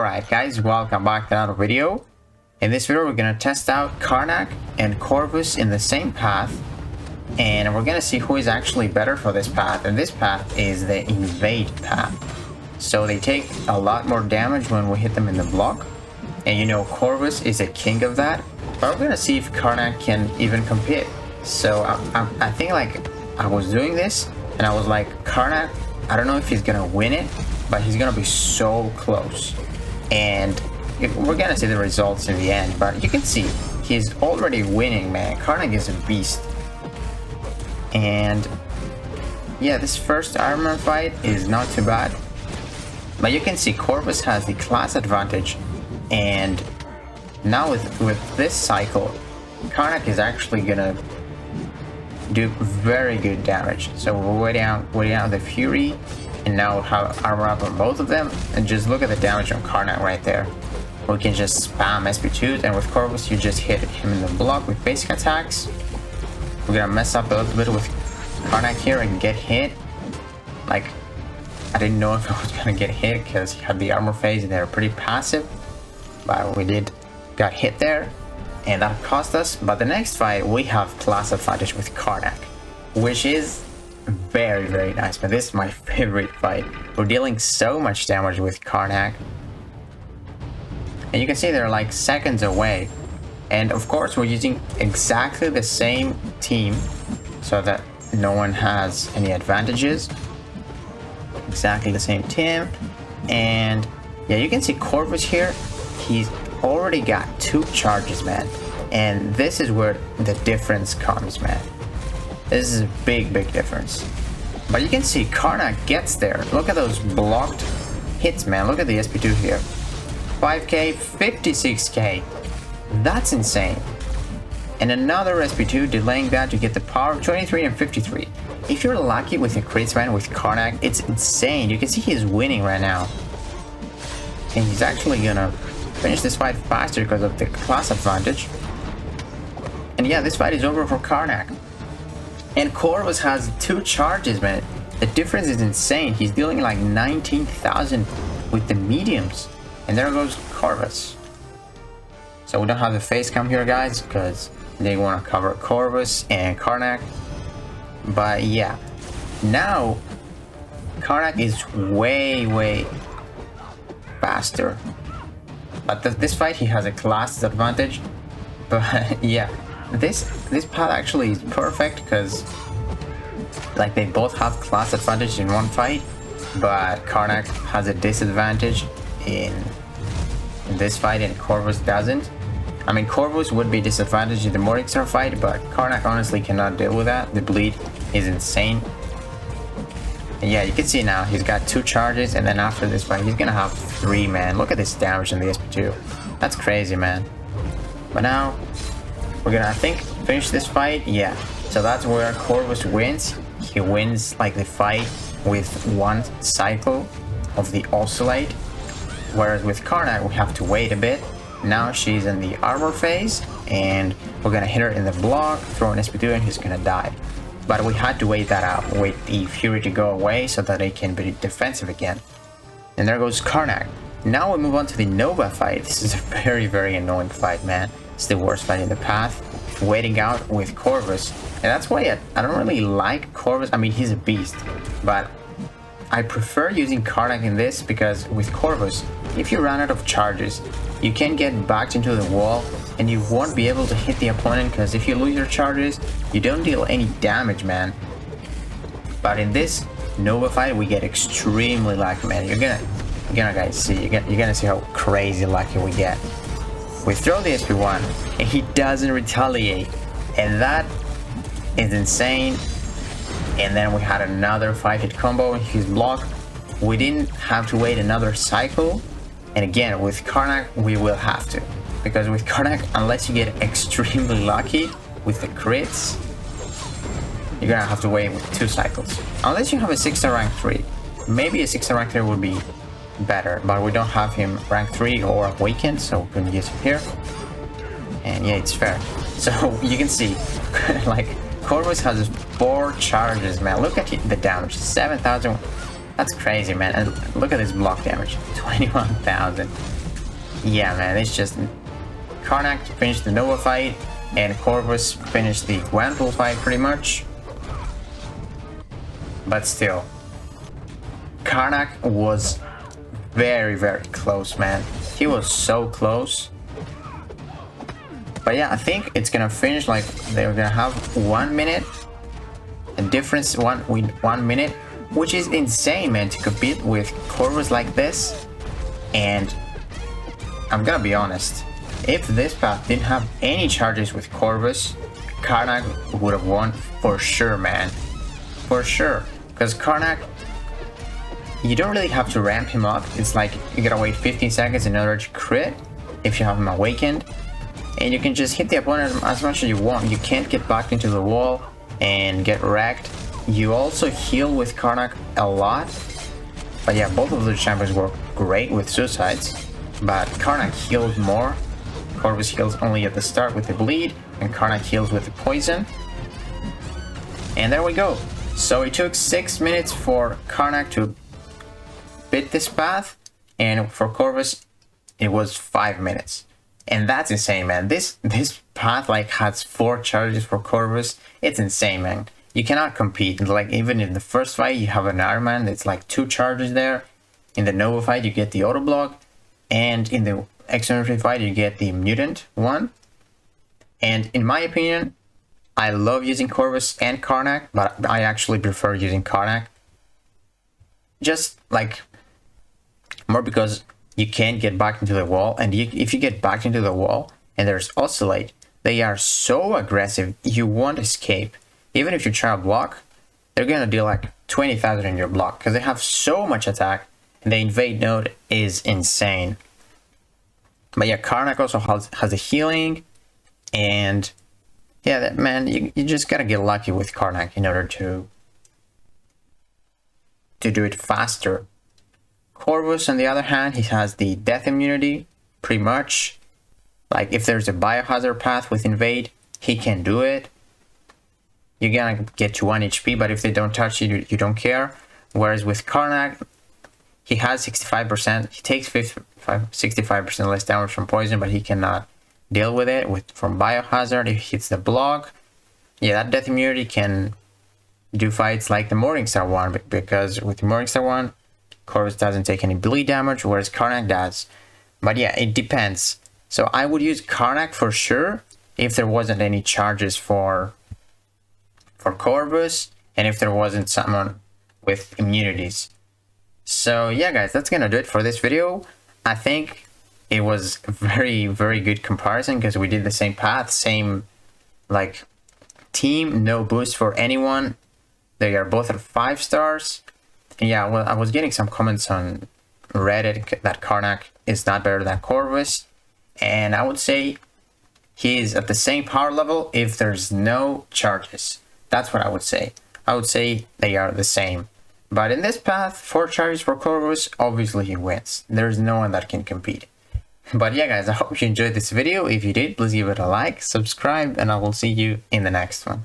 Alright guys, welcome back to another video. In this video we're gonna test out Karnak and Corvus in the same path, and we're gonna see who is actually better for this path, and this path is the Invade path. So they take a lot more damage when we hit them in the block, and you know Corvus is a king of that, but we're gonna see if Karnak can even compete. So I think like I was doing this and I was like, Karnak, I don't know if he's gonna win it, but he's gonna be so close. And we're gonna see the results in the end, but you can see he's already winning, man. Karnak is a beast. And yeah, this first armor fight is not too bad, but you can see Corvus has the class advantage, and now with this cycle Karnak is actually gonna do very good damage. So we're waiting out the Fury, and now we'll have armor up on both of them, and just look at the damage on Karnak right there. We can just spam SP2s, and with Corvus you just hit him in the block with basic attacks. We're gonna mess up a little bit with Karnak here and get hit. Like, I didn't know if I was gonna get hit because he had the armor phase and they're pretty passive, but we got hit there, and that cost us. But the next fight we have class advantage with Karnak, which is very nice, but this is my favorite fight. We're dealing so much damage with Karnak, and you can see they're like seconds away, and of course we're using exactly the same team so that no one has any advantages. Exactly the same team. And yeah, you can see Corvus here, he's already got 2 charges, man, and this is where the difference comes, man. This is a big difference. But you can see Karnak gets there. Look at those blocked hits, man. Look at the SP2 here. 5k, 56k. That's insane. And another SP2 delaying that to get the power of 23 and 53. If you're lucky with the crits, man, with Karnak, it's insane. You can see he's winning right now. And he's actually gonna finish this fight faster because of the class advantage. And yeah, this fight is over for Karnak. And Corvus has 2 charges, man. The difference is insane. He's dealing like 19,000 with the mediums. And there goes Corvus. So we don't have the face cam here, guys, because they want to cover Corvus and Karnak. But yeah, now Karnak is way faster. But this fight he has a class advantage. But yeah, this path actually is perfect because like they both have class advantage in one fight, but Karnak has a disadvantage in this fight and Corvus doesn't. I mean, Corvus would be disadvantaged in the Morningstar fight, but Karnak honestly cannot deal with that. The bleed is insane. And yeah, you can see now he's got 2 charges, and then after this fight he's gonna have 3, man. Look at this damage on the SP2. That's crazy, man. But now we're gonna, I think, finish this fight. Yeah, so that's where Corvus wins. He wins like the fight with 1 cycle of the oscillate, whereas with Karnak we have to wait a bit. Now she's in the armor phase, and we're gonna hit her in the block, throw an SP2, and he's gonna die. But we had to wait that out, wait the Fury to go away so that they can be defensive again. And there goes Karnak. Now we move on to the Nova fight. This is a very annoying fight, man. It's the worst fight in the path, waiting out with Corvus. And that's why I don't really like Corvus. I mean, he's a beast, but I prefer using Karnak in this because with Corvus, if you run out of charges, you can get backed into the wall and you won't be able to hit the opponent, because if you lose your charges, you don't deal any damage, man. But in this Nova fight, we get extremely lucky, man. You're gonna guys see, you're gonna see how crazy lucky we get. We throw the SP1 and he doesn't retaliate, and that is insane. And then we had another 5-hit combo in his block. We didn't have to wait another cycle, and again with Karnak we will have to, because with Karnak, unless you get extremely lucky with the crits, you're gonna have to wait with 2 cycles, unless you have a 6-star rank 3. Maybe a 6-star rank 3 would be better, but we don't have him rank 3 or awakened, so we can use him here. And yeah, it's fair. So you can see like Corvus has 4 charges, man. Look at the damage, 7,000 That's crazy, man. And look at this block damage. 21,000. Yeah, man, it's just... Karnak finished the Nova fight, and Corvus finished the Gwenpool fight pretty much. But still, Karnak was very, very close, man. He was so close. But yeah, I think it's gonna finish like they're gonna have 1 minute. A difference, with 1 minute, which is insane, man, to compete with Corvus like this. And I'm gonna be honest, if this path didn't have any charges with Corvus, Karnak would have won for sure, man. For sure. Because Karnak, you don't really have to ramp him up. It's like you gotta wait 15 seconds in order to crit if you have him awakened. And you can just hit the opponent as much as you want. You can't get back into the wall and get wrecked. You also heal with Karnak a lot. But yeah, both of those champions were great with suicides. But Karnak healed more. Corvus heals only at the start with the bleed, and Karnak heals with the poison. And there we go. So it took 6 minutes for Karnak to beat this path, and for Corvus it was 5 minutes. And that's insane, man. This path like has 4 charges for Corvus. It's insane, man. You cannot compete. Like even in the first fight you have an Iron Man, it's like 2 charges there. In the Nova fight you get the auto block, and in the Extraordinary fight you get the mutant one. And in my opinion, I love using Corvus and Karnak, but I actually prefer using Karnak. Just like more because you can't get back into the wall, and if you get back into the wall and there's Oscillate, they are so aggressive you won't escape. Even if you try to block, they're gonna deal like 20,000 in your block because they have so much attack, and the invade node is insane. But yeah, Karnak also has a healing, and yeah, that, man, you just gotta get lucky with Karnak in order to do it faster. Corvus, on the other hand, he has the death immunity, pretty much. Like if there's a biohazard path with Invade, he can do it. You're gonna get to 1 HP, but if they don't touch you, you don't care. Whereas with Karnak, he has 65%, he takes 65% less damage from poison, but he cannot deal with it from biohazard if he hits the block. Yeah, that death immunity can do fights like the Morningstar one, because with the Morningstar one, Corvus doesn't take any bleed damage, whereas Karnak does. But yeah, it depends. So I would use Karnak for sure if there wasn't any charges for Corvus, and if there wasn't someone with immunities. So yeah, guys, that's gonna do it for this video. I think it was a very, very good comparison because we did the same path, same like team, no boost for anyone. They are both at 5 stars. And yeah, well, I was getting some comments on Reddit that Karnak is not better than Corvus, and I would say he is at the same power level if there's no charges. That's what I would say. I would say they are the same. But in this path, 4 charges for Corvus, obviously he wins. There's no one that can compete. But yeah, guys, I hope you enjoyed this video. If you did, please give it a like, subscribe, and I will see you in the next one.